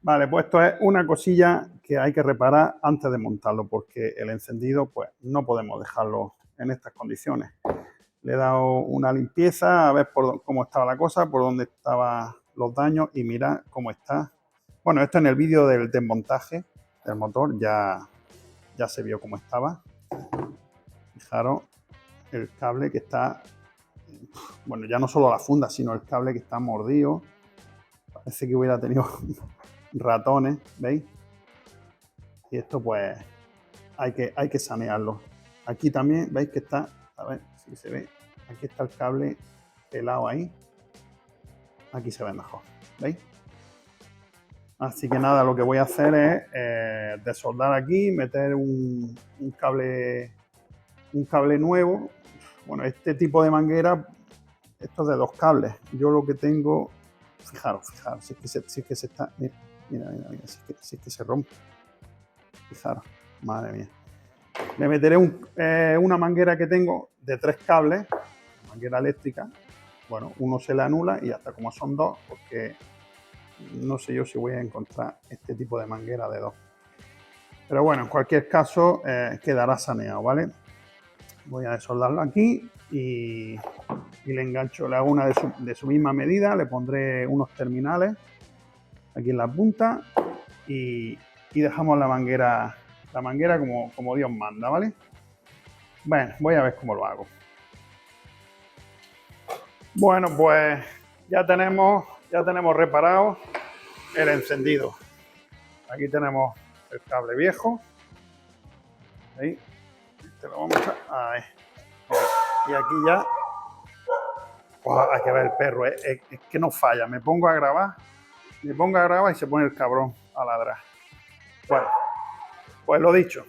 Vale, pues esto es una cosilla que hay que reparar antes de montarlo, porque el encendido pues no podemos dejarlo en estas condiciones. Le he dado una limpieza a ver cómo estaba la cosa, por dónde estaban los daños y mirad cómo está. Bueno, esto en el vídeo del desmontaje del motor ya se vio cómo estaba. Fijaros el cable que está, bueno, ya no solo la funda, sino el cable que está mordido. Parece que hubiera tenido ratones, ¿veis? Y esto pues hay que sanearlo. Aquí también veis que está, a ver si se ve, aquí está el cable pelado ahí. Aquí se ve mejor, ¿veis? Así que nada, lo que voy a hacer es desoldar aquí, meter un cable nuevo. Bueno, este tipo de manguera, esto es de 2 cables. Yo lo que tengo, fijaros, si es que se está, mira, si es que se rompe. Fijaros, madre mía. Le meteré una manguera que tengo de 3 cables, manguera eléctrica. Bueno, uno se le anula y hasta como son 2, porque no sé yo si voy a encontrar este tipo de manguera de 2. Pero bueno, en cualquier caso quedará saneado, ¿vale? Voy a desoldarlo aquí y le engancho, le hago una de su misma medida, le pondré unos terminales aquí en la punta y dejamos la manguera como Dios manda, ¿vale? Bueno, voy a ver cómo lo hago. Bueno, pues ya tenemos reparado el encendido. Aquí tenemos el cable viejo. Ahí. Te lo vamos a... Ahí. Y aquí ya... Oh, hay que ver el perro, es que no falla. Me pongo a grabar y se pone el cabrón a ladrar. Bueno, pues lo dicho,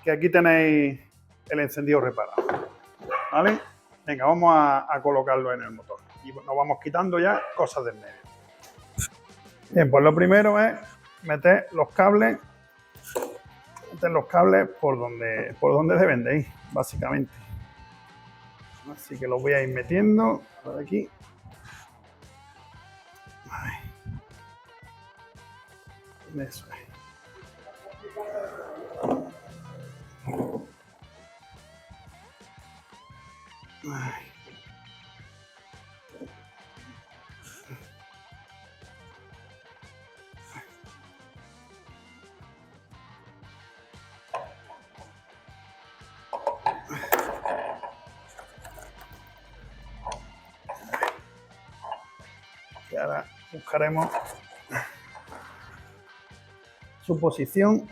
que aquí tenéis el encendido reparado. ¿Vale? Venga, vamos a colocarlo en el motor. Y nos vamos quitando ya cosas del medio. Bien, pues lo primero es meter los cables por donde deben de ir, básicamente. Así que los voy a ir metiendo por aquí. Ay. Eso es. Ay. Y ahora buscaremos su posición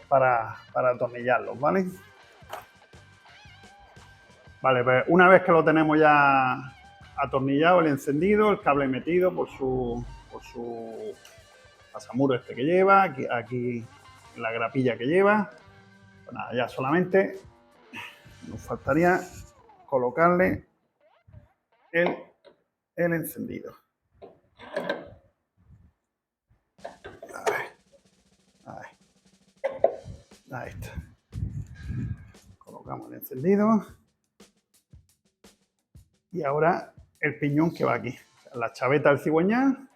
para atornillarlos, ¿vale? Vale, pues una vez que lo tenemos ya atornillado, el encendido, el cable metido por su pasamuro este que lleva, aquí la grapilla que lleva, pues nada, ya solamente nos faltaría colocarle el encendido. Ahí está. Colocamos el encendido. Y ahora el piñón que va aquí. O sea, la chaveta del cigüeñal.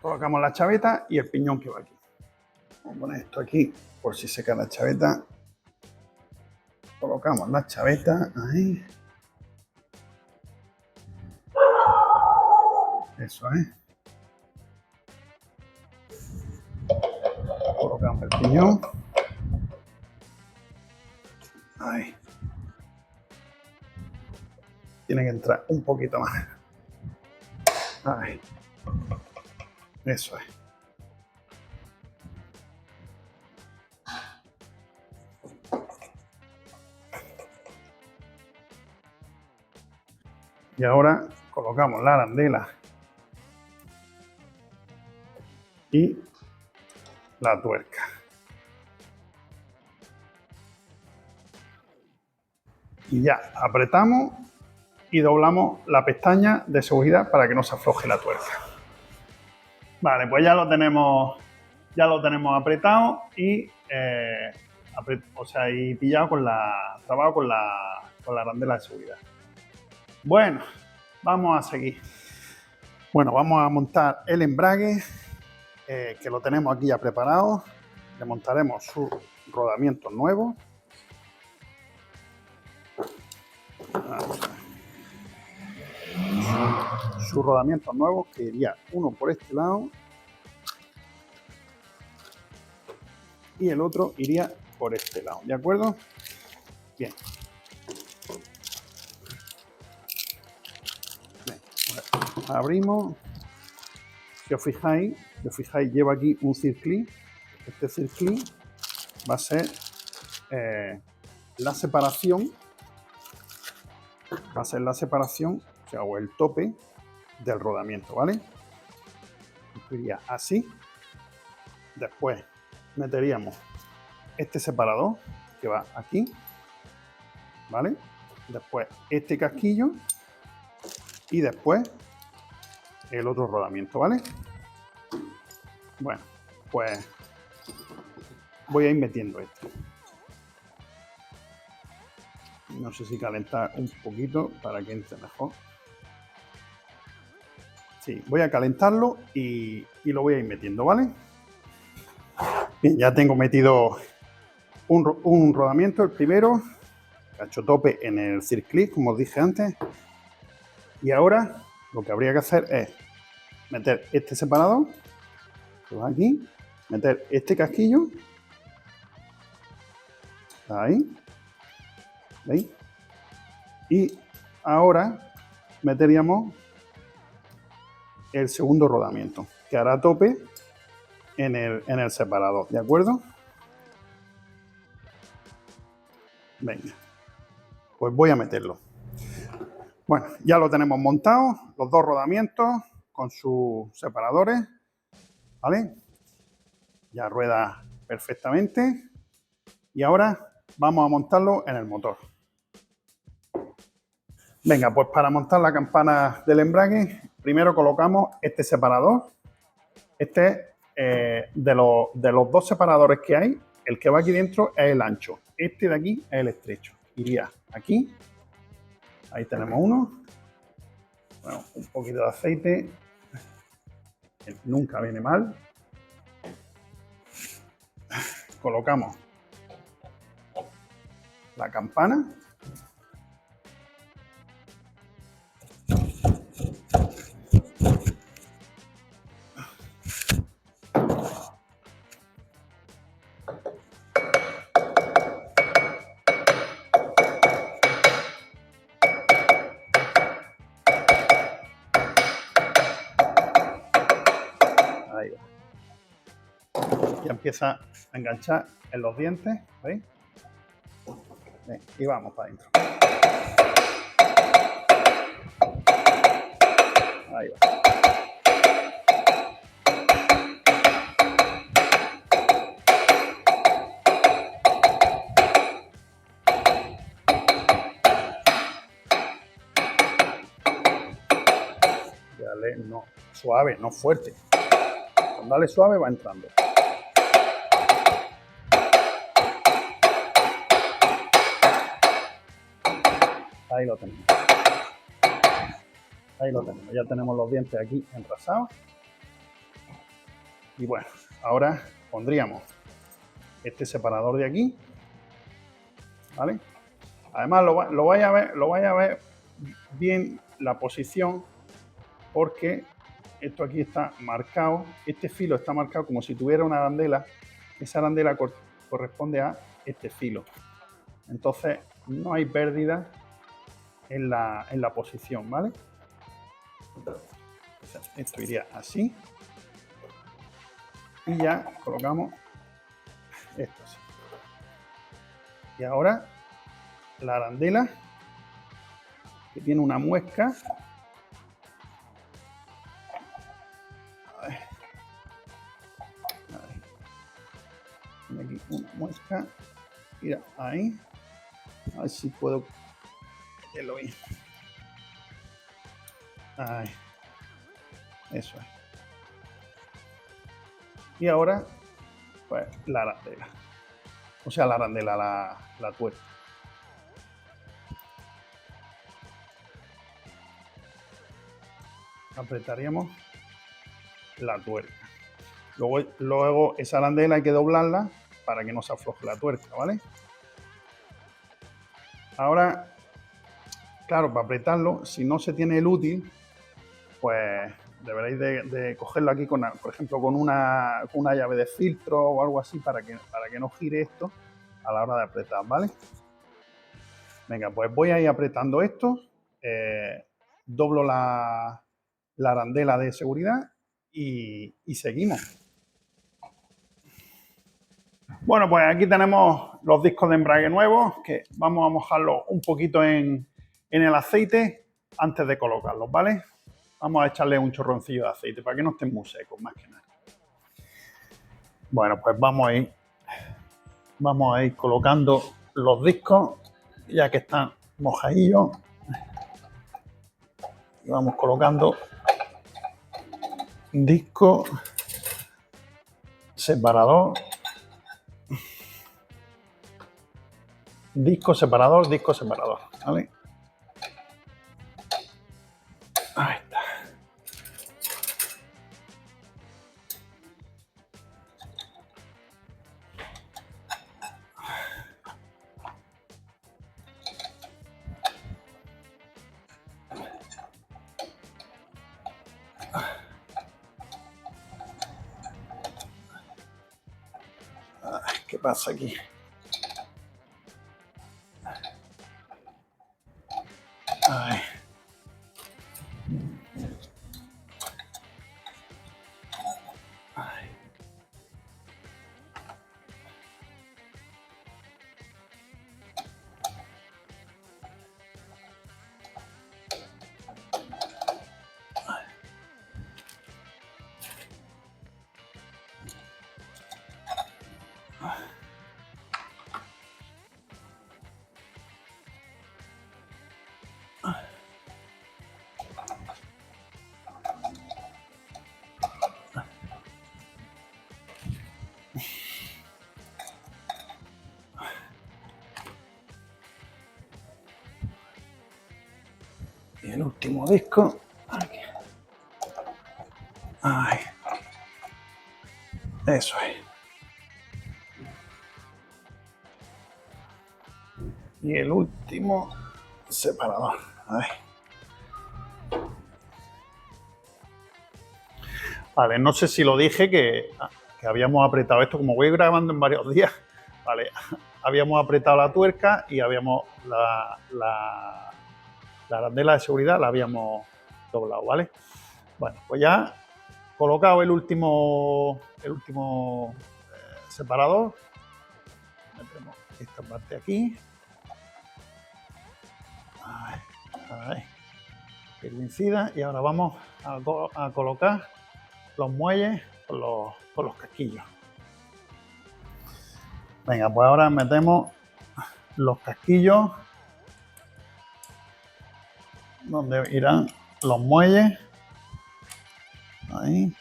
Colocamos la chaveta y el piñón que va aquí. Vamos a poner esto aquí por si se cae la chaveta. Colocamos la chaveta ahí. Eso es. Colocamos el piñón. Ahí. Tiene que entrar un poquito más. Ahí. Eso es. Y ahora colocamos la arandela y la tuerca. Y ya apretamos y doblamos la pestaña de seguridad para que no se afloje la tuerca. Vale, pues ya lo tenemos apretado y y pillado trabado con la arandela de seguridad. Bueno, vamos a seguir. Bueno, vamos a montar el embrague, que lo tenemos aquí ya preparado. Le montaremos su rodamiento nuevo. Sus rodamientos nuevos, que iría uno por este lado y el otro iría por este lado, ¿de acuerdo? Bien. Bien. Abrimos. Si os fijáis, lleva aquí un circlín. Este circlín va a ser la separación, o sea, o el tope del rodamiento, ¿vale? Iría así. Después meteríamos este separador que va aquí, ¿vale? Después este casquillo y después el otro rodamiento, ¿vale? Bueno, pues voy a ir metiendo esto. No sé si calentar un poquito para que entre mejor. Sí, voy a calentarlo y lo voy a ir metiendo, ¿vale? Bien, ya tengo metido un rodamiento, el primero, cacho tope en el circlip, como os dije antes. Y ahora lo que habría que hacer es meter este separador, que va aquí, meter este casquillo, ahí, ¿veis? Y ahora meteríamos el segundo rodamiento, que hará tope en el separador, ¿de acuerdo? Venga, pues voy a meterlo. Bueno, ya lo tenemos montado, los dos rodamientos con sus separadores, ¿vale? Ya rueda perfectamente. Y ahora vamos a montarlo en el motor. Venga, pues para montar la campana del embrague, primero colocamos este separador. Este es de los dos separadores que hay, el que va aquí dentro es el ancho. Este de aquí es el estrecho. Iría aquí. Ahí tenemos uno. Bueno, un poquito de aceite. Nunca viene mal. Colocamos la campana. Ahí va. Ya empieza a enganchar en los dientes, ¿veis? Y vamos para adentro. Ahí va. Dale, no, suave, no fuerte. Con dale suave va entrando. Ahí lo tenemos. Ahí lo tenemos. Ya tenemos los dientes aquí enrasados. Y bueno, ahora pondríamos este separador de aquí, ¿vale? Además lo vais a ver bien la posición, porque esto aquí está marcado, este filo está marcado como si tuviera una arandela. Esa arandela corresponde a este filo. Entonces no hay pérdida en la posición, ¿vale? Esto iría así. Y ya colocamos esto así. Y ahora la arandela, que tiene una muesca. Tiene aquí una muesca. Mira, ahí. A ver si puedo meterlo bien. Ahí. Eso es. Y ahora, pues, la arandela. O sea, la arandela, la tuerca. apretaríamos la tuerca. Luego esa arandela hay que doblarla para que no se afloje la tuerca, ¿vale? Ahora, claro, para apretarlo, si no se tiene el útil, pues deberéis de cogerlo aquí, por ejemplo, con una llave de filtro o algo así para que no gire esto a la hora de apretar, ¿vale? Venga, pues voy a ir apretando esto, doblo la arandela de seguridad y seguimos. Bueno, pues aquí tenemos los discos de embrague nuevos, que vamos a mojarlos un poquito en el aceite antes de colocarlos, ¿vale? Vamos a echarle un chorroncillo de aceite para que no estén muy secos, más que nada. Bueno, pues vamos a ir colocando los discos, ya que están mojadillos. Y vamos colocando disco separador, disco separador, ¿vale? Ahí está. ¿Qué pasa aquí? Ay. Ay. Y el último disco. Aquí. Ay. Eso es. Y el último separador. A ver. Vale, no sé si lo dije que habíamos apretado esto, como voy grabando en varios días, vale, habíamos apretado la tuerca y habíamos la arandela de seguridad la habíamos doblado, ¿vale? Bueno, pues ya colocado el último separador, metemos esta parte aquí. Ahí, que coincida, y ahora vamos a colocar los muelles con los casquillos. Venga, pues ahora metemos los casquillos donde irán los muelles. Ahí.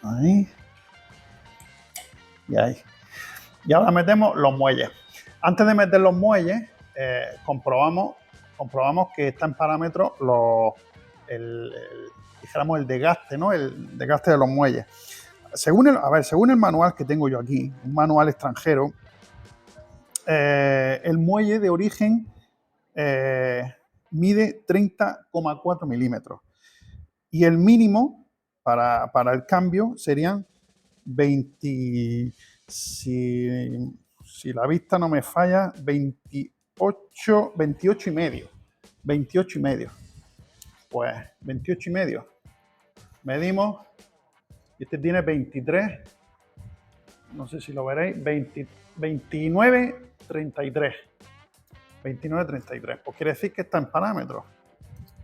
Ahí. Y ahí. Y ahora metemos los muelles. Antes de meter los muelles, comprobamos que está en parámetros dijéramos el desgaste, ¿no? El desgaste de los muelles. Según el manual que tengo yo aquí, un manual extranjero, el muelle de origen mide 30,4 milímetros y el mínimo para el cambio serían 20, si la vista no me falla, 28 y medio. 28 y medio. Pues 28 y medio. Medimos, y este tiene 23, no sé si lo veréis, 29,33. 29,33. Pues quiere decir que está en parámetros.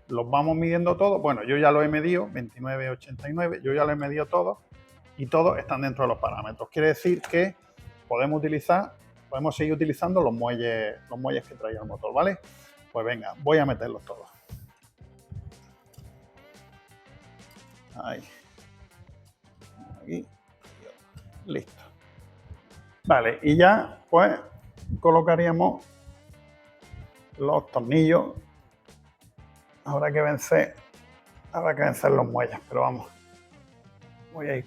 Los vamos midiendo todos. Bueno, yo ya lo he medido, 29,89. Yo ya lo he medido todos y todos están dentro de los parámetros. Quiere decir que podemos seguir utilizando los muelles que traía el motor, ¿vale? Pues venga, voy a meterlos todos. Ahí. Aquí. Listo. Vale, y ya pues colocaríamos los tornillos Habrá que vencer los muelles, pero vamos. Voy a ir.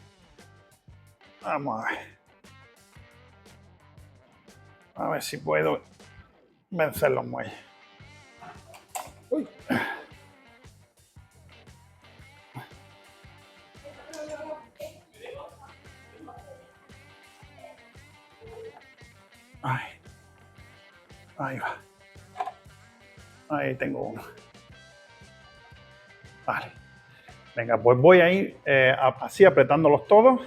Vamos a ver. A ver si puedo vencer los muelles. Uy. Ay. Ahí va. Ahí tengo uno. Vale. Venga, pues voy a ir así apretándolos todos,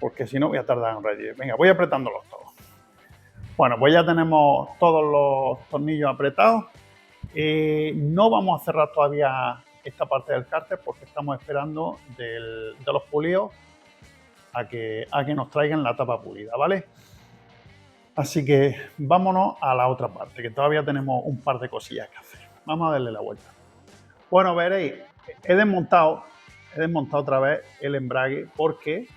porque si no voy a tardar en redidir. Venga, voy apretándolos todos. Bueno, pues ya tenemos todos los tornillos apretados. No vamos a cerrar todavía esta parte del cárter porque estamos esperando de los pulidos a que nos traigan la tapa pulida, ¿vale? Así que vámonos a la otra parte, que todavía tenemos un par de cosillas que hacer. Vamos a darle la vuelta. Bueno, veréis, he desmontado otra vez el embrague porque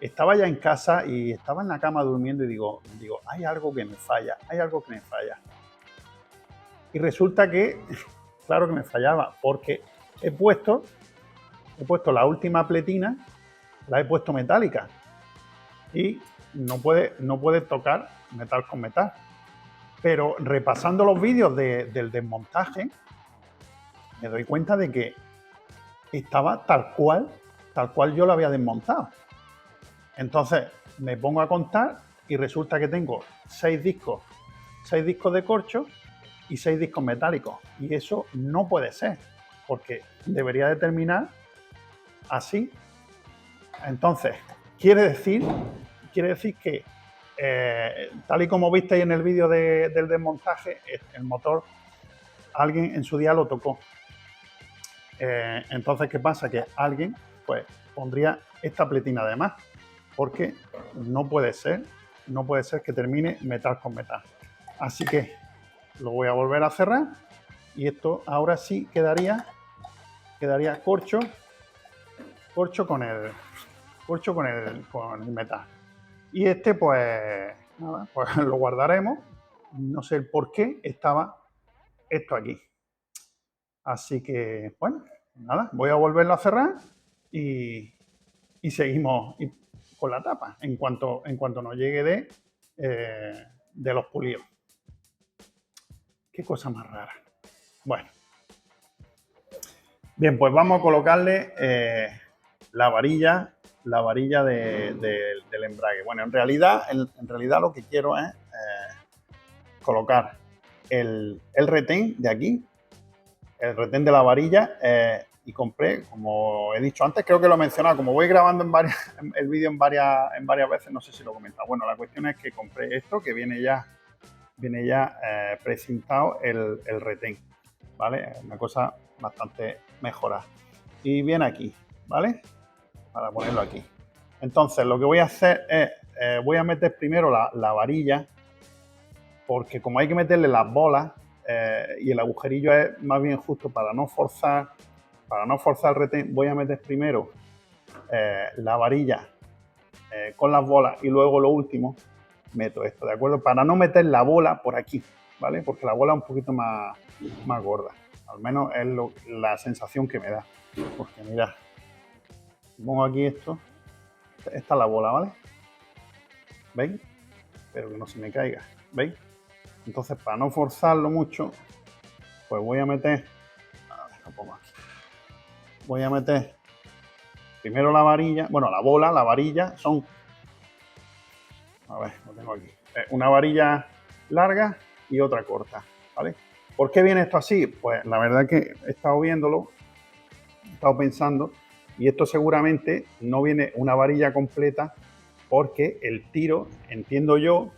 estaba ya en casa y estaba en la cama durmiendo y digo, hay algo que me falla. Y resulta que, claro que me fallaba, porque he puesto la última pletina, la he puesto metálica y no puede tocar metal con metal. Pero repasando los vídeos del desmontaje, me doy cuenta de que estaba tal cual yo lo había desmontado. Entonces me pongo a contar y resulta que tengo 6 discos de corcho y 6 discos metálicos. Y eso no puede ser, porque debería de terminar así. Entonces, quiere decir que, tal y como visteis en el vídeo del desmontaje, el motor, alguien en su día lo tocó. Entonces, ¿qué pasa? Que alguien pues pondría esta pletina de más, porque no puede ser que termine metal con metal. Así que lo voy a volver a cerrar y esto ahora sí quedaría corcho con el metal. Y este pues nada, pues lo guardaremos. No sé el por qué estaba esto aquí. Así que bueno, nada, voy a volverlo a cerrar y seguimos con la tapa en cuanto nos llegue de los pulidos. Qué cosa más rara. Bueno. Bien, pues vamos a colocarle la varilla del embrague. Bueno, en realidad lo que quiero es colocar el retén de aquí, el retén de la varilla, y compré, como he dicho antes, creo que lo he mencionado, como voy grabando el vídeo en varias veces, no sé si lo he comentado. Bueno, la cuestión es que compré esto, que viene ya precintado el retén, ¿vale? Una cosa bastante mejorada. Y viene aquí, ¿vale? Para ponerlo aquí. Entonces, lo que voy a hacer es, voy a meter primero la varilla, porque como hay que meterle las bolas, y el agujerillo es más bien justo para no forzar el retén, voy a meter primero la varilla con las bolas y luego lo último meto esto, ¿de acuerdo? Para no meter la bola por aquí, ¿vale? Porque la bola es un poquito más gorda, al menos es la sensación que me da. Porque mirad, pongo aquí esto, esta es la bola, ¿vale? ¿Veis? Pero que no se me caiga, ¿veis? Entonces, para no forzarlo mucho, pues voy a meter, lo pongo aquí. Voy a meter primero la varilla, bueno, la bola, la varilla son, a ver, lo tengo aquí, una varilla larga y otra corta, ¿vale? ¿Por qué viene esto así? Pues la verdad que he estado viéndolo, he estado pensando, y esto seguramente no viene una varilla completa porque el tiro, entiendo yo,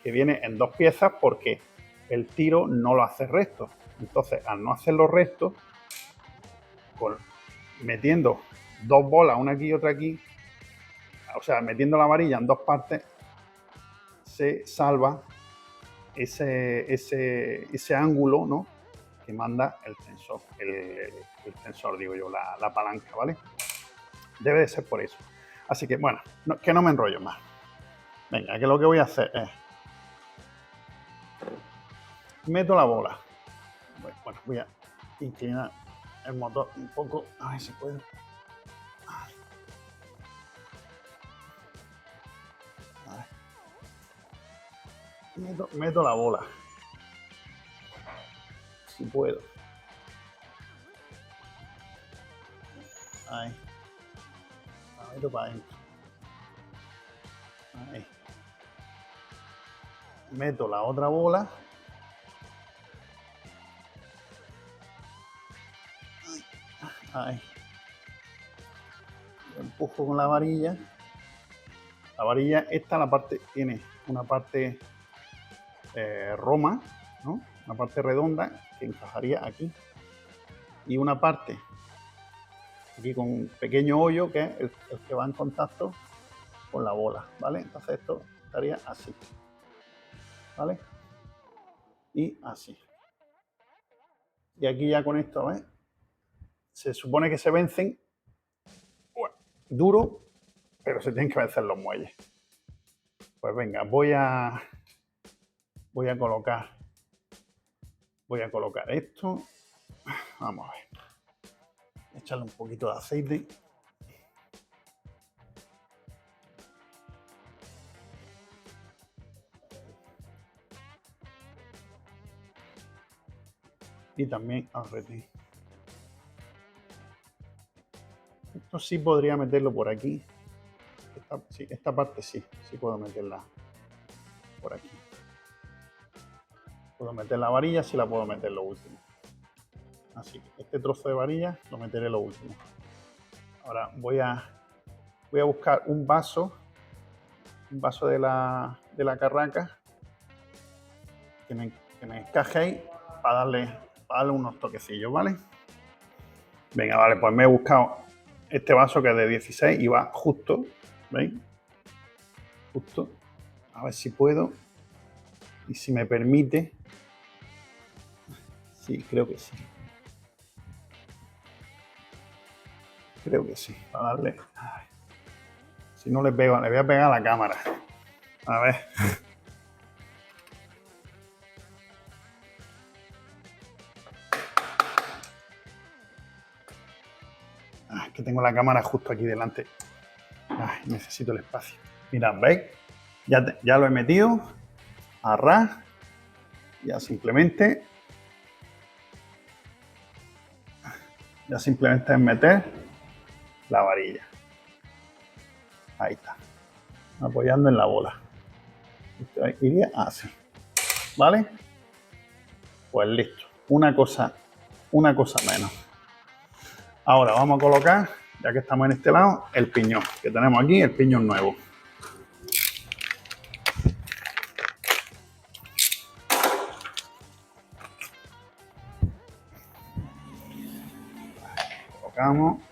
que viene en 2 piezas porque el tiro no lo hace recto. Entonces, al no hacerlo recto, metiendo 2 bolas, una aquí y otra aquí, o sea, metiendo la varilla en 2 partes, se salva ese ángulo, ¿no?, que manda el tensor, el tensor, digo yo, la palanca, ¿vale? Debe de ser por eso. Así que, bueno, que no me enrollo más. Venga, que lo que voy a hacer es, meto la bola, Bueno, voy a inclinar el motor un poco, a ver si puedo. Meto la bola, si puedo. Ahí. La meto para adentro. Ahí. Meto la otra bola. Ahí. Lo empujo con la varilla. La varilla, esta la parte, tiene una parte roma, ¿no? Una parte redonda que encajaría aquí. Y una parte aquí con un pequeño hoyo que es el que va en contacto con la bola, ¿vale? Entonces esto estaría así, ¿vale? Y así. Y aquí ya con esto, ¿ves? Se supone que se vencen duro, pero se tienen que vencer los muelles. Pues venga, voy a colocar esto. Vamos a ver. Echarle un poquito de aceite. Y también al retén. Esto sí podría meterlo por aquí. Esta parte sí puedo meterla por aquí. Puedo meter la varilla, sí la puedo meter lo último. Así que este trozo de varilla lo meteré lo último. Ahora voy a buscar un vaso de la carraca que me encaje ahí para darle unos toquecillos, ¿vale? Venga, vale, pues me he buscado este vaso que es de 16 y va justo, ¿veis? Justo. A ver si puedo. Y si me permite. Sí, creo que sí. Creo que sí. Para darle. Ay. Si no le pego, le voy a pegar a la cámara. A ver. Ay, que tengo la cámara justo aquí delante. Ay, necesito el espacio. Mirad, ¿veis? Ya lo he metido. A ras. Ya simplemente es meter la varilla. Ahí está. Apoyando en la bola. Iría así. ¿Vale? Pues listo. Una cosa menos. Ahora vamos a colocar, ya que estamos en este lado, el piñón. Que tenemos aquí el piñón nuevo. Colocamos.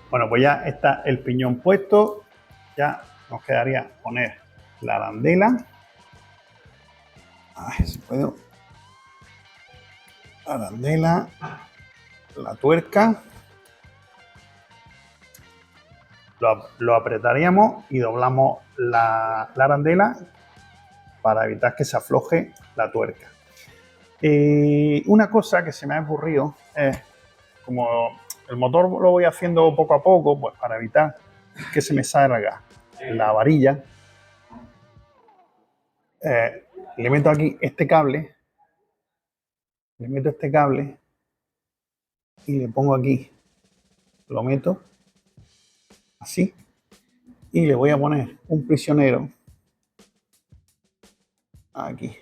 Bueno, pues ya está el piñón puesto. Ya nos quedaría poner la arandela. A ver si puedo. La arandela, la tuerca. Lo apretaríamos y doblamos la arandela para evitar que se afloje la tuerca. Una cosa que se me ha ocurrido es, como el motor lo voy haciendo poco a poco, pues para evitar que se me salga la varilla, le meto aquí este cable, y le pongo aquí, lo meto así, y le voy a poner un prisionero aquí,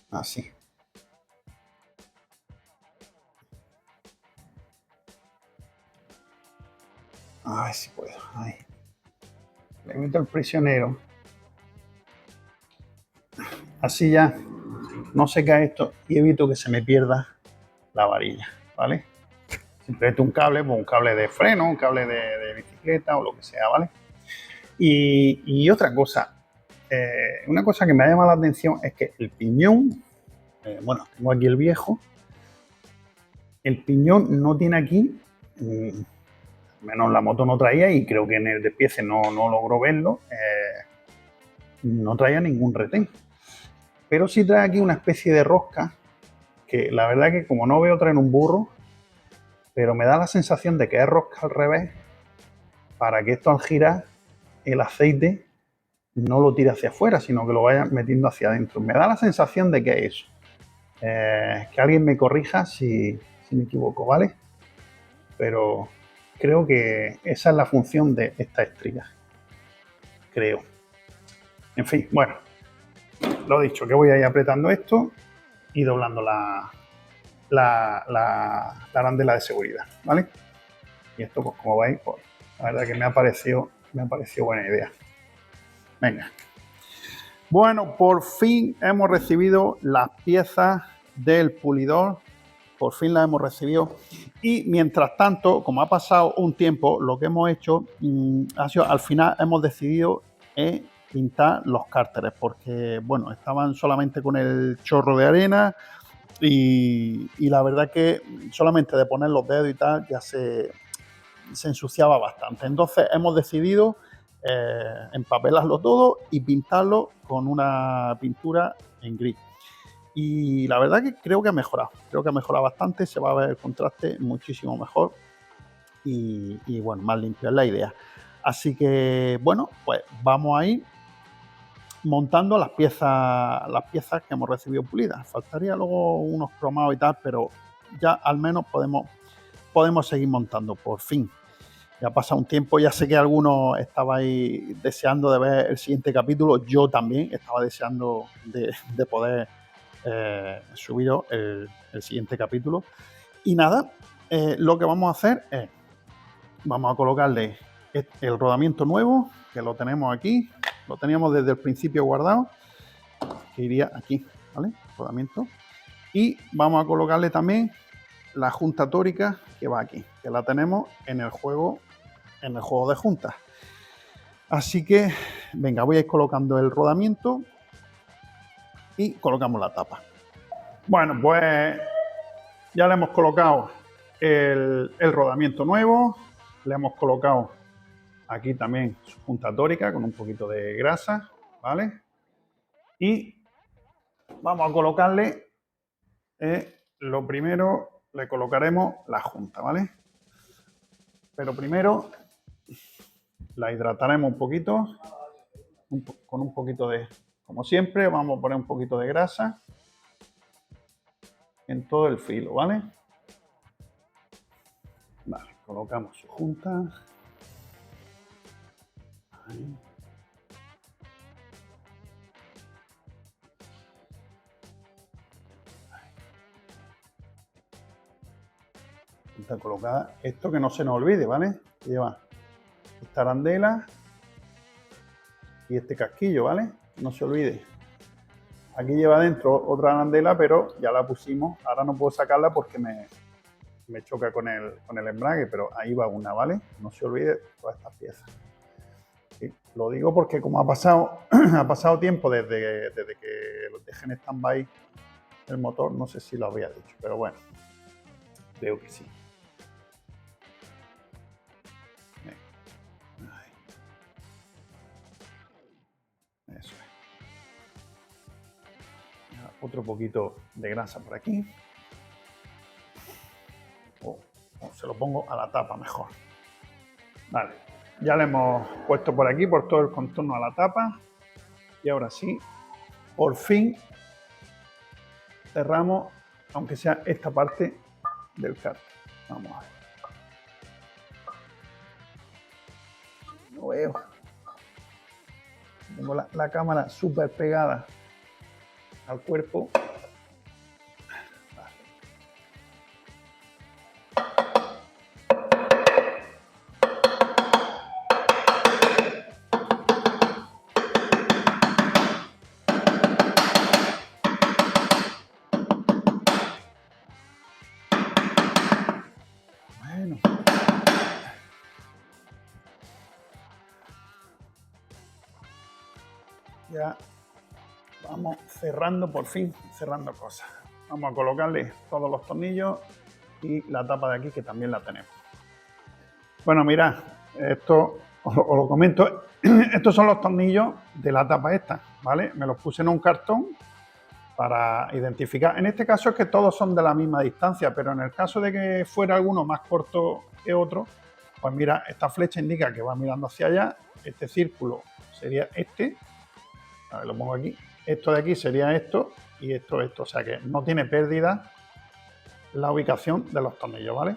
así. A ver si puedo, ahí. Le meto el prisionero Así ya no se cae esto y evito que se me pierda la varilla, ¿vale? Simplemente un cable, pues un cable de freno, un cable de bicicleta o lo que sea, ¿vale? Y otra cosa, una cosa que me ha llamado la atención es que el piñón, bueno, tengo aquí el viejo, el piñón no tiene aquí, menos la moto no traía y creo que en el despiece no logró verlo, no traía ningún retén. Pero sí trae aquí una especie de rosca que la verdad que como no veo traer un burro, pero me da la sensación de que es rosca al revés para que esto al girar el aceite no lo tire hacia afuera, sino que lo vaya metiendo hacia adentro. Me da la sensación de que es eso. Que alguien me corrija si me equivoco, ¿vale? Pero creo que esa es la función de esta estrella. Creo. En fin, bueno, lo dicho, que voy a ir apretando esto y doblando la arandela de seguridad, ¿vale? Y esto, pues como veis, pues, la verdad que me ha parecido buena idea. Venga. Bueno, por fin hemos recibido las piezas del pulidor. Por fin las hemos recibido. Y mientras tanto, como ha pasado un tiempo, lo que hemos hecho ha sido, al final hemos decidido pintar los cárteres, porque, bueno, estaban solamente con el chorro de arena y la verdad que solamente de poner los dedos y tal ya se ensuciaba bastante. Entonces hemos decidido empapelarlo todo y pintarlo con una pintura en gris. Y la verdad que creo que ha mejorado bastante, se va a ver el contraste muchísimo mejor y bueno, más limpio es la idea. Así que bueno, pues vamos a ir montando las piezas que hemos recibido pulidas. Faltaría luego unos cromados y tal, pero ya al menos podemos seguir montando, por fin. Ya ha pasado un tiempo, ya sé que algunos estabais deseando de ver el siguiente capítulo, yo también estaba deseando de poder subiros el siguiente capítulo. Y nada, lo que vamos a hacer es, vamos a colocarle el rodamiento nuevo, que lo tenemos aquí, lo teníamos desde el principio guardado, que iría aquí, ¿vale? Rodamiento. Y vamos a colocarle también la junta tórica que va aquí, que la tenemos en el juego de juntas. Así que, venga, voy a ir colocando el rodamiento y colocamos la tapa. Bueno, pues ya le hemos colocado el rodamiento nuevo, le hemos colocado aquí también su junta tórica con un poquito de grasa, ¿vale? Y vamos a colocarle, lo primero le colocaremos la junta, ¿vale? Pero primero la hidrataremos un poquito, con un poquito de, como siempre, vamos a poner un poquito de grasa en todo el filo, ¿vale? Vale, colocamos su junta. Ahí. Junta colocada. Esto que no se nos olvide, ¿vale? Lleva esta arandela y este casquillo, ¿vale? No se olvide. Aquí lleva dentro otra arandela, pero ya la pusimos. Ahora no puedo sacarla porque me choca con el embrague, pero ahí va una, ¿vale? No se olvide todas estas piezas. ¿Sí? Lo digo porque como ha pasado tiempo desde que lo dejé en stand-by el motor, no sé si lo había dicho, pero bueno, creo que sí. Eso es. Otro poquito de grasa por aquí. O se lo pongo a la tapa mejor. Vale, ya le hemos puesto por aquí, por todo el contorno a la tapa. Y ahora sí, por fin cerramos, aunque sea esta parte del cárter. Vamos a ver. No veo. Tengo la cámara súper pegada al cuerpo. ya vamos cerrando, por fin, cerrando cosas. Vamos a colocarle todos los tornillos y la tapa de aquí, que también la tenemos. Bueno, mirad, esto os lo comento. Estos son los tornillos de la tapa esta, ¿vale? Me los puse en un cartón para identificar. En este caso es que todos son de la misma distancia, pero en el caso de que fuera alguno más corto que otro, pues mira, esta flecha indica que va mirando hacia allá. Este círculo sería este. A ver, lo pongo aquí. Esto de aquí sería esto y esto. O sea que no tiene pérdida la ubicación de los tornillos, ¿vale?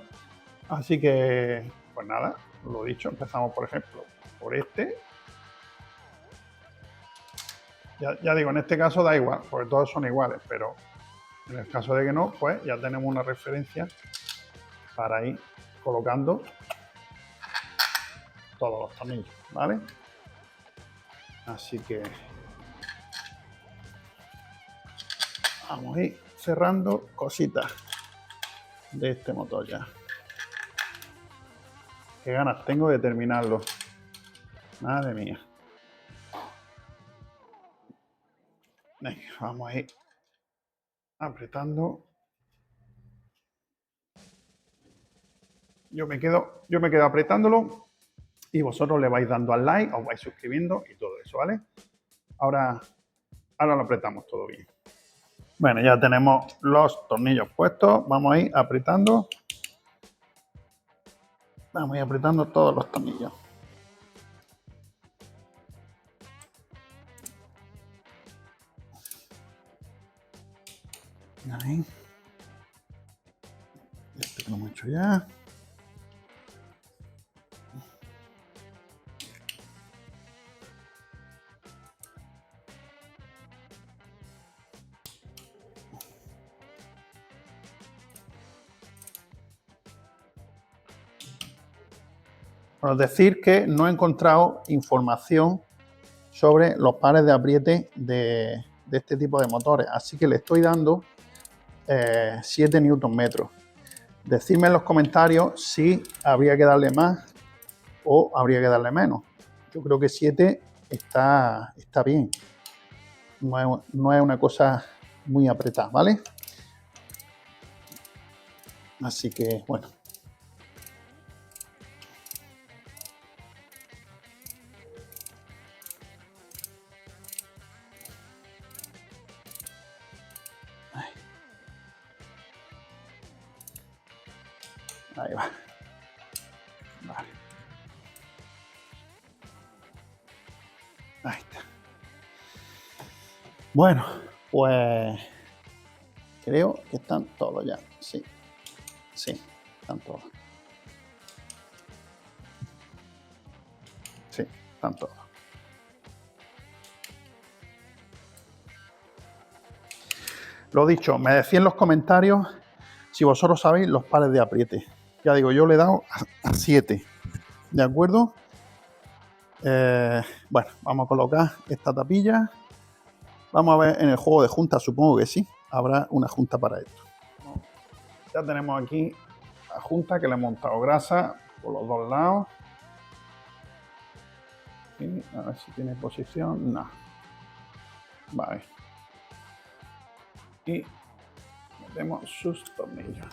Así que, pues nada, lo dicho, empezamos por ejemplo por este. Ya digo, en este caso da igual, porque todos son iguales, pero en el caso de que no, pues ya tenemos una referencia para ir colocando todos los tornillos, ¿vale? Así que vamos a ir cerrando cositas de este motor ya. Qué ganas tengo de terminarlo. Madre mía. Venga, vamos a ir apretando. Yo me quedo apretándolo y vosotros le vais dando al like, os vais suscribiendo y todo eso, ¿vale? Ahora lo apretamos todo bien. Bueno, ya tenemos los tornillos puestos. Vamos a ir apretando. Vamos a ir apretando todos los tornillos. Ahí. Este lo hemos hecho ya. Bueno, decir que no he encontrado información sobre los pares de apriete de este tipo de motores, así que le estoy dando 7 Nm. Decidme en los comentarios si habría que darle más o habría que darle menos. Yo creo que 7 está bien. No es una cosa muy apretada, ¿vale? Así que, bueno. Ahí va. Vale. Ahí está. Bueno, pues creo que están todos ya. Sí, están todos. Sí, están todos. Lo dicho, me decís en los comentarios si vosotros sabéis los pares de apriete. Ya digo, yo le he dado a 7. ¿De acuerdo? Bueno, vamos a colocar esta tapilla. Vamos a ver en el juego de junta, supongo que sí. Habrá una junta para esto. Ya tenemos aquí la junta que le he montado grasa por los dos lados. Y a ver si tiene posición. No. Vale. Y metemos sus tornillos.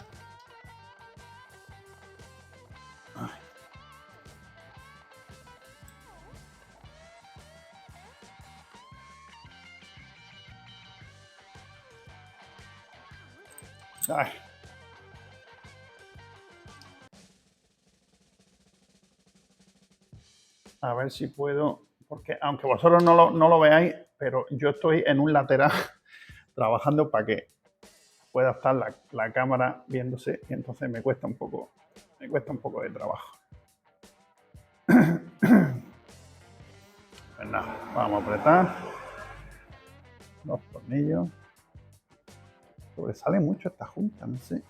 Ay. A ver si puedo, porque aunque vosotros no lo veáis, pero yo estoy en un lateral trabajando para que pueda estar la cámara viéndose y entonces me cuesta un poco de trabajo. Pues nada, vamos a apretar los tornillos. Sobresale mucho esta junta, no sé.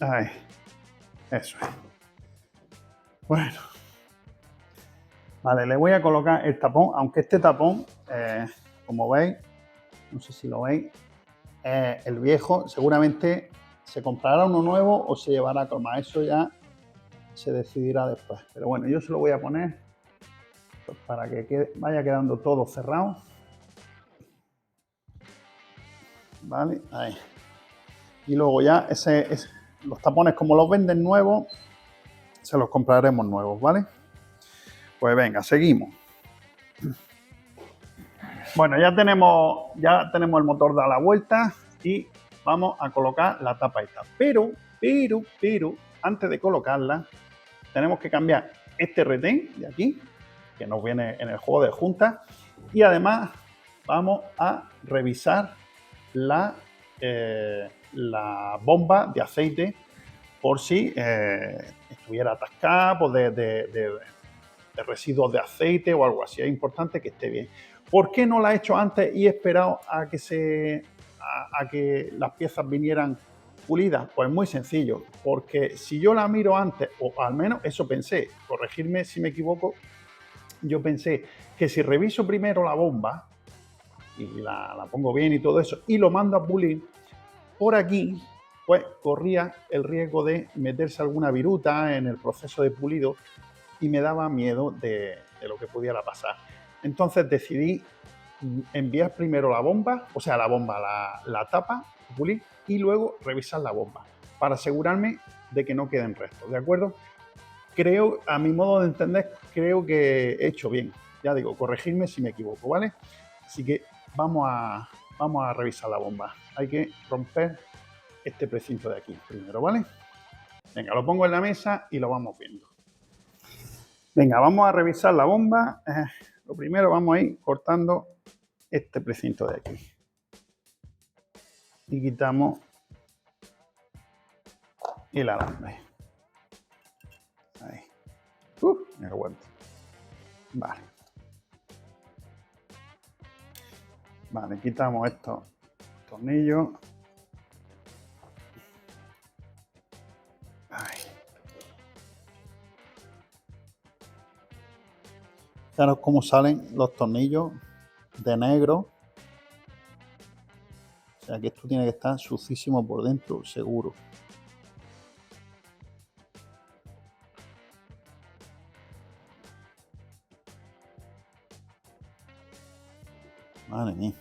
Ay, eso es. Bueno. Vale, le voy a colocar el tapón, aunque este tapón, como veis, no sé si lo veis, el viejo seguramente se comprará uno nuevo o se llevará croma. Eso ya se decidirá después. Pero bueno, yo se lo voy a poner pues, para que vaya quedando todo cerrado. Vale, ahí. Y luego ya los tapones, como los venden nuevos, se los compraremos nuevos, ¿vale? Pues venga, seguimos. Bueno, ya tenemos el motor dado la vuelta y vamos a colocar la tapa esta. Pero, antes de colocarla, tenemos que cambiar este retén de aquí, que nos viene en el juego de juntas, y además vamos a revisar la bomba de aceite por si estuviera atascada pues de residuos de aceite o algo así. Es importante que esté bien. ¿Por qué no la he hecho antes y he esperado a que las piezas vinieran pulidas? Pues muy sencillo, porque si yo la miro antes, o al menos eso pensé, corregirme si me equivoco, yo pensé que si reviso primero la bomba y la pongo bien y todo eso, y lo mando a pulir, por aquí pues corría el riesgo de meterse alguna viruta en el proceso de pulido y me daba miedo de lo que pudiera pasar. Entonces decidí enviar primero la bomba, o sea, la tapa, pulir, y luego revisar la bomba, para asegurarme de que no queden restos, ¿de acuerdo? Creo, a mi modo de entender, creo que he hecho bien. Ya digo, corregirme si me equivoco, ¿vale? Así que vamos a revisar la bomba. Hay que romper este precinto de aquí primero, ¿vale? Venga, lo pongo en la mesa y lo vamos viendo. Venga, vamos a revisar la bomba. Lo primero vamos a ir cortando este precinto de aquí. Y quitamos el alambre. Ahí. Me aguanto. Vale. Vale, quitamos estos tornillos. Ahí. Fijaros cómo salen los tornillos de negro. O sea que esto tiene que estar sucísimo por dentro, seguro. Madre mía.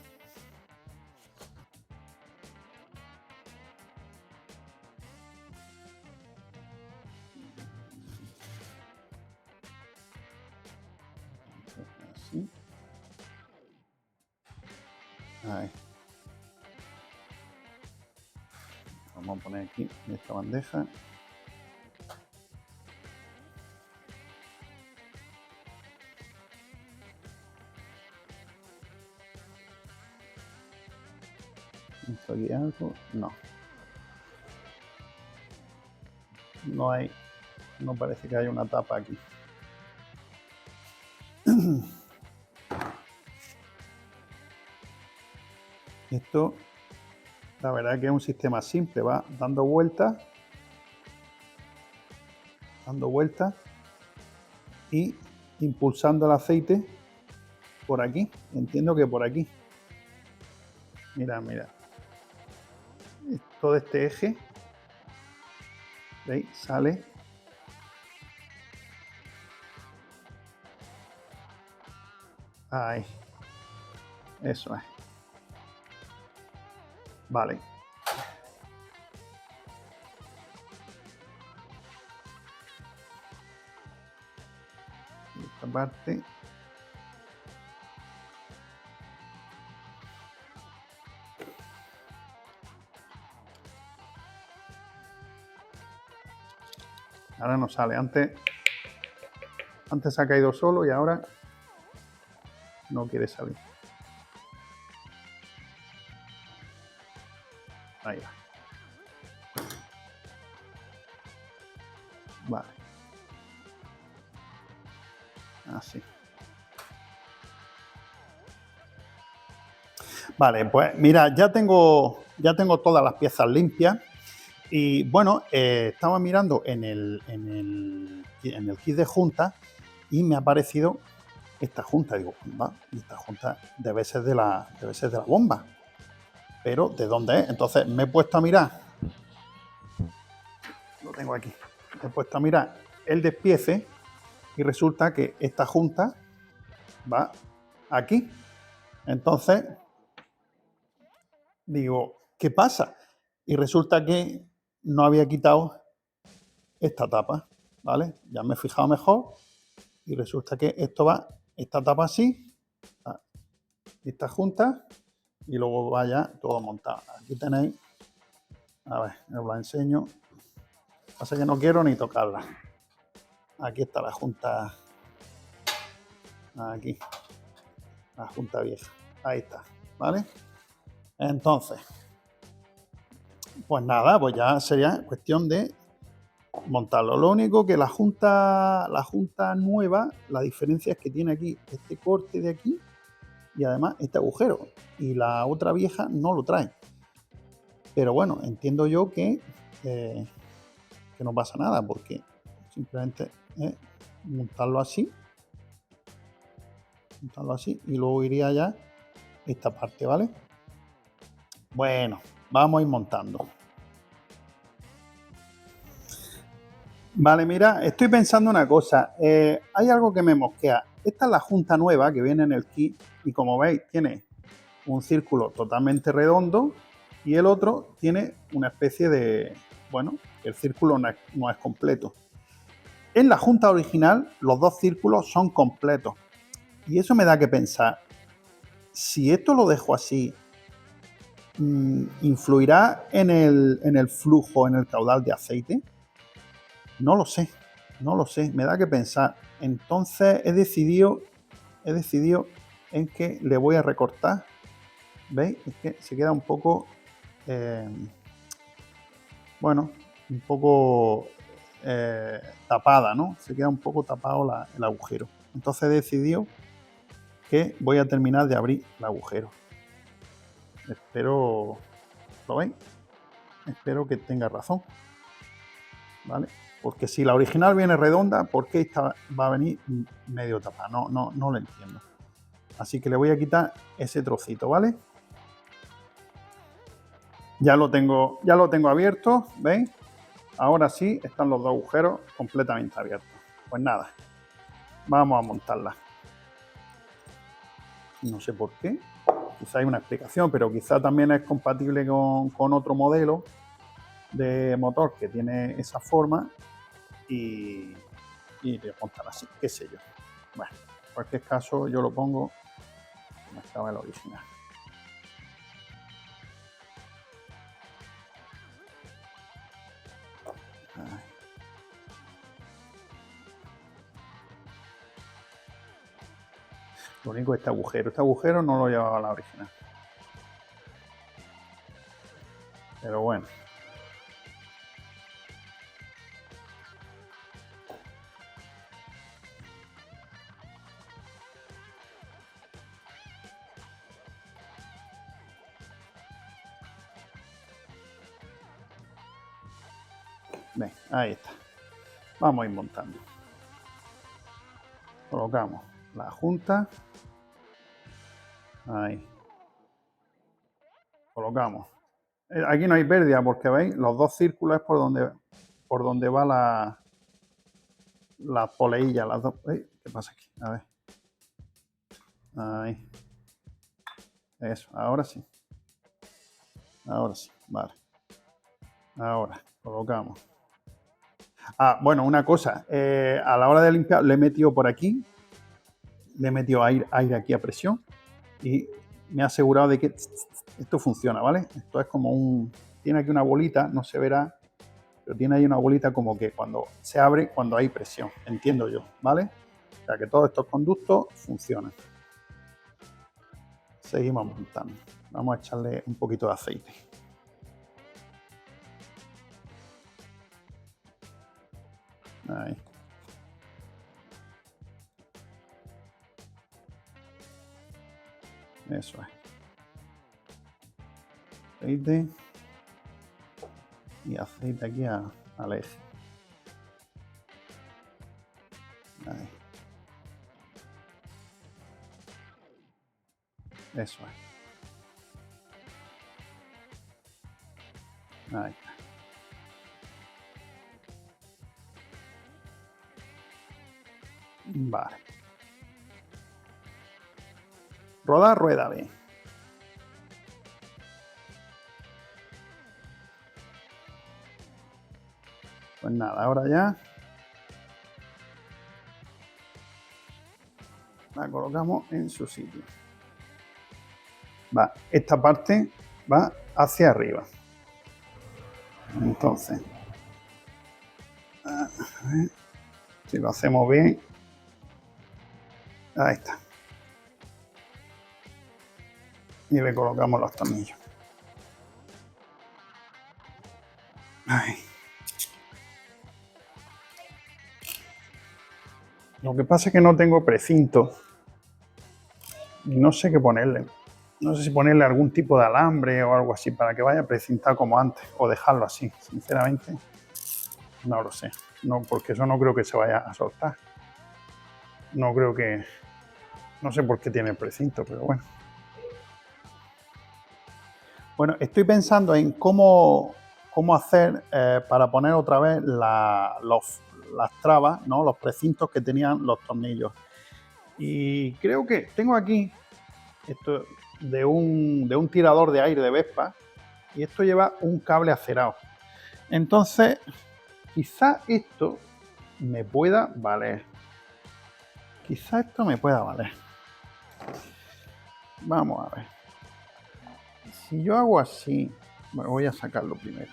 Así. Ahí. Vamos a poner aquí en esta bandeja. ¿Esto aquí algo? No. No hay. No parece que haya una tapa aquí. Esto, la verdad que es un sistema simple, va dando vueltas y impulsando el aceite por aquí. Entiendo que por aquí. Mira. Todo este eje, ¿veis? Sale. Ahí. Eso es. Vale. Esta parte. Ahora no sale. Antes se ha caído solo y ahora no quiere salir. Ahí va. Vale. Así. Vale, pues mira, ya tengo todas las piezas limpias. Y bueno, estaba mirando en el kit de junta y me ha parecido esta junta. Digo, va, esta junta debe ser de la bomba. Pero, ¿de dónde es? Entonces me he puesto a mirar. Lo tengo aquí. Me he puesto a mirar el despiece y resulta que esta junta va aquí. Entonces, digo, ¿qué pasa? Y resulta que no había quitado esta tapa, ¿vale? Ya me he fijado mejor y resulta que esto va, esta tapa así, esta junta y luego vaya todo montado. Aquí tenéis, a ver, os la enseño. Pasa que no quiero ni tocarla. Aquí está la junta, aquí, la junta vieja. Ahí está, ¿vale? Entonces, pues nada, pues ya sería cuestión de montarlo. Lo único que la junta nueva, la diferencia es que tiene aquí este corte de aquí y además este agujero. Y la otra vieja no lo trae. Pero bueno, entiendo yo que no pasa nada porque simplemente es montarlo así y luego iría ya esta parte, ¿vale? Bueno, vamos a ir montando. Vale, mira, estoy pensando una cosa. Hay algo que me mosquea. Esta es la junta nueva que viene en el kit y como veis tiene un círculo totalmente redondo y el otro tiene una especie de, bueno, el círculo no es completo. En la junta original los dos círculos son completos y eso me da que pensar, si esto lo dejo así, ¿influirá en el flujo, en el caudal de aceite? No lo sé, me da que pensar. Entonces he decidido en que le voy a recortar. ¿Veis? Es que se queda un poco, bueno, un poco tapada, ¿no? Se queda un poco tapado el agujero. Entonces he decidido que voy a terminar de abrir el agujero. Espero, ¿lo veis? Espero que tenga razón, ¿vale? Porque si la original viene redonda, ¿por qué esta va a venir medio tapada? No lo entiendo. Así que le voy a quitar ese trocito, ¿vale? Ya lo tengo abierto, ¿veis? Ahora sí están los dos agujeros completamente abiertos. Pues nada, vamos a montarla. No sé por qué, quizá hay una explicación, pero quizá también es compatible con otro modelo de motor que tiene esa forma y le montan así, qué sé yo. Bueno, en cualquier caso yo lo pongo como estaba el original. Lo único es este agujero no lo llevaba la original. Pero bueno. Ven, ahí está. Vamos a ir montando. Colocamos la junta. Ahí. Colocamos. Aquí no hay pérdida porque veis, los dos círculos es por donde va la poleilla. Las dos. ¿Qué pasa aquí? A ver. Ahí. Eso, ahora sí. Ahora sí, vale. Ahora, colocamos. Ah, bueno, una cosa. A la hora de limpiar, le he metido por aquí. Le he metido aire aquí a presión. Y me he asegurado de que esto funciona, ¿vale? Esto es como un... Tiene aquí una bolita, no se verá, pero tiene ahí una bolita como que cuando se abre, cuando hay presión, entiendo yo, ¿vale? O sea que todos estos conductos funcionan. Seguimos montando. Vamos a echarle un poquito de aceite. Ahí. Eso es. Aceite. Y aceite aquí al eje. Ahí. Eso es. Ahí está. Vale. Roda, rueda bien. Pues nada, ahora ya la colocamos en su sitio. Va, esta parte va hacia arriba. Entonces, a ver si lo hacemos bien. Ahí está. Y le colocamos los tornillos. Ahí. Lo que pasa es que no tengo precinto y no sé qué ponerle. No sé si ponerle algún tipo de alambre o algo así para que vaya precintado como antes o dejarlo así. Sinceramente, no lo sé. No, porque eso no creo que se vaya a soltar. No creo que... No sé por qué tiene precinto, pero bueno. Bueno, estoy pensando en cómo hacer para poner otra vez las trabas, ¿no? Los precintos que tenían los tornillos. Y creo que tengo aquí esto de un tirador de aire de Vespa y esto lleva un cable acerado. Entonces, quizá esto me pueda valer. Quizá esto me pueda valer. Vamos a ver. Si yo hago así, bueno, voy a sacarlo primero.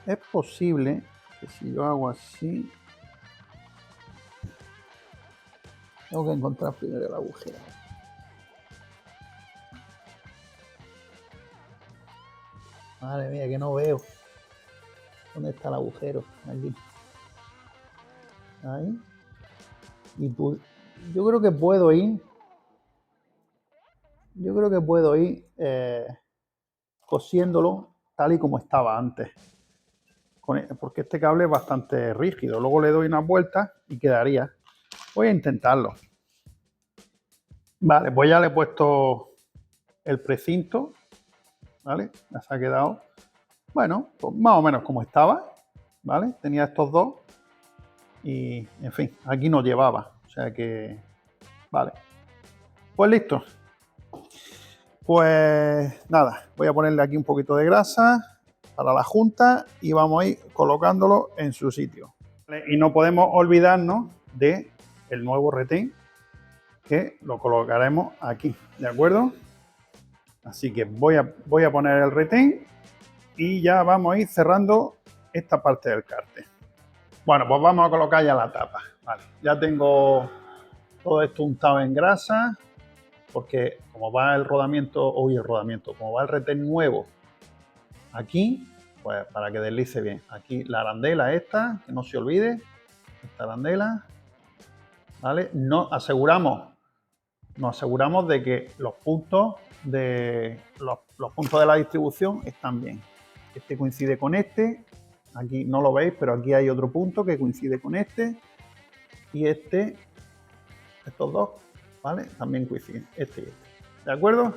Es posible que si yo hago así, tengo que encontrar primero el agujero. Madre mía, que no veo. ¿Dónde está el agujero? Aquí. Ahí. Y yo creo que puedo ir. Yo creo que puedo ir cosiéndolo tal y como estaba antes. Porque este cable es bastante rígido. Luego le doy unas vueltas y quedaría. Voy a intentarlo. Vale, pues ya le he puesto el precinto. ¿Vale? Ya se ha quedado. Bueno, pues más o menos como estaba. ¿Vale? Tenía estos dos. Y, en fin, aquí no llevaba. O sea que... Vale. Pues listo. Pues nada, voy a ponerle aquí un poquito de grasa para la junta y vamos a ir colocándolo en su sitio. Y no podemos olvidarnos de el nuevo retén que lo colocaremos aquí, ¿de acuerdo? Así que voy a poner el retén y ya vamos a ir cerrando esta parte del cárter. Bueno, pues vamos a colocar ya la tapa. Vale, ya tengo todo esto untado en grasa, porque como va el rodamiento, como va el retén nuevo aquí, pues para que deslice bien. Aquí la arandela esta, que no se olvide, esta arandela, ¿vale? Nos aseguramos de que los puntos de la distribución están bien. Este coincide con este, aquí no lo veis, pero aquí hay otro punto que coincide con este y estos dos, ¿vale? También coinciden, este y este. ¿De acuerdo?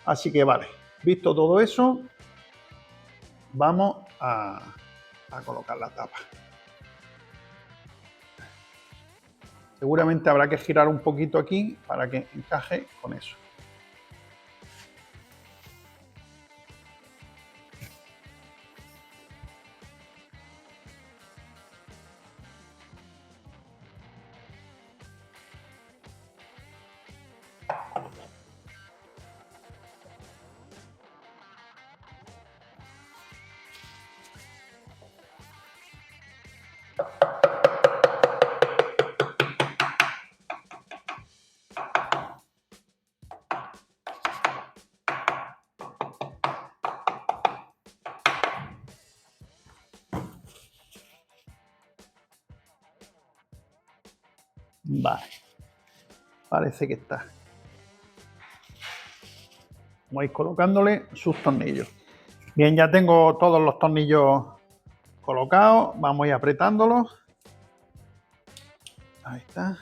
Así que vale, visto todo eso, vamos a colocar la tapa. Seguramente habrá que girar un poquito aquí para que encaje con eso. Vale, parece que está. Vamos a ir colocándole sus tornillos. Bien, ya tengo todos los tornillos colocados. Vamos a ir apretándolos. Ahí está.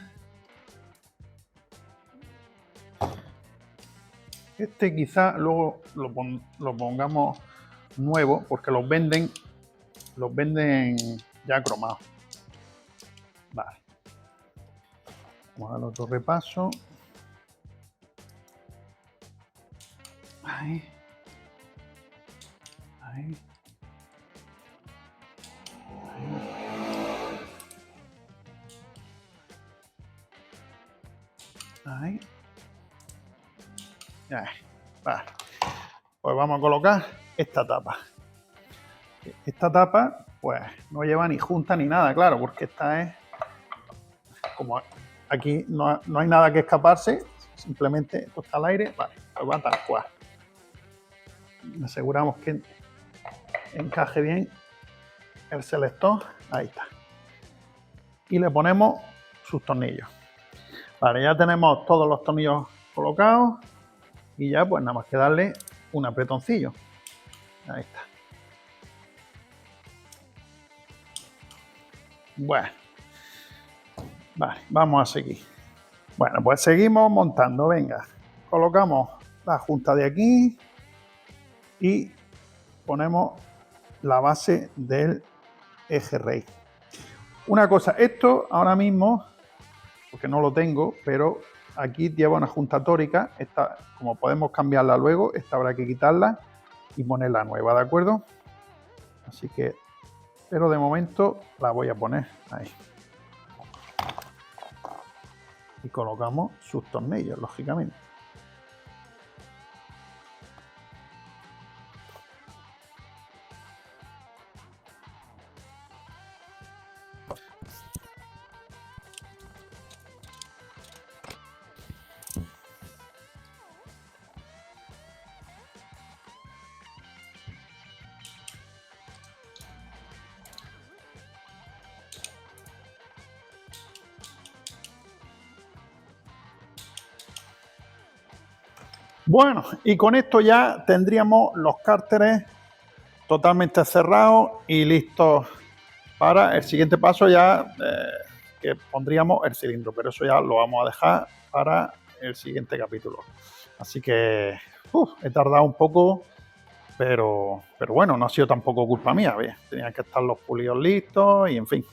Este quizá luego lo pongamos nuevo porque los venden ya cromados. Vale. Vamos a dar otro repaso. Ahí. Ahí. Ahí. Ahí. Vale. Pues vamos a colocar esta tapa. Esta tapa, pues no lleva ni junta ni nada, claro, porque esta es como aquí no hay nada que escaparse, simplemente esto está al aire, vale, pues va tal cual. Aseguramos que encaje bien el selector, ahí está. Y le ponemos sus tornillos. Vale, ya tenemos todos los tornillos colocados y ya pues nada más que darle un apretoncillo. Ahí está. Bueno, vale, vamos a seguir. Bueno, pues seguimos montando, venga. Colocamos la junta de aquí y ponemos la base del eje rey. Una cosa, esto ahora mismo, porque no lo tengo, pero aquí lleva una junta tórica. Esta, como podemos cambiarla luego, esta habrá que quitarla y ponerla nueva, ¿de acuerdo? Así que, pero de momento la voy a poner ahí. Y colocamos sus tornillos, lógicamente. Bueno, y con esto ya tendríamos los cárteres totalmente cerrados y listos para el siguiente paso ya que pondríamos el cilindro, pero eso ya lo vamos a dejar para el siguiente capítulo. Así que he tardado un poco, pero bueno, no ha sido tampoco culpa mía, ¿ves? Tenían que estar los pulidos listos y en fin.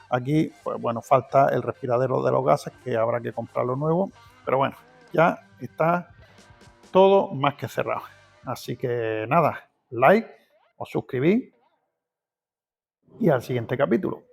Aquí, pues bueno, falta el respiradero de los gases que habrá que comprarlo nuevo, pero bueno, ya está todo más que cerrado. Así que nada, like, os suscribís y al siguiente capítulo.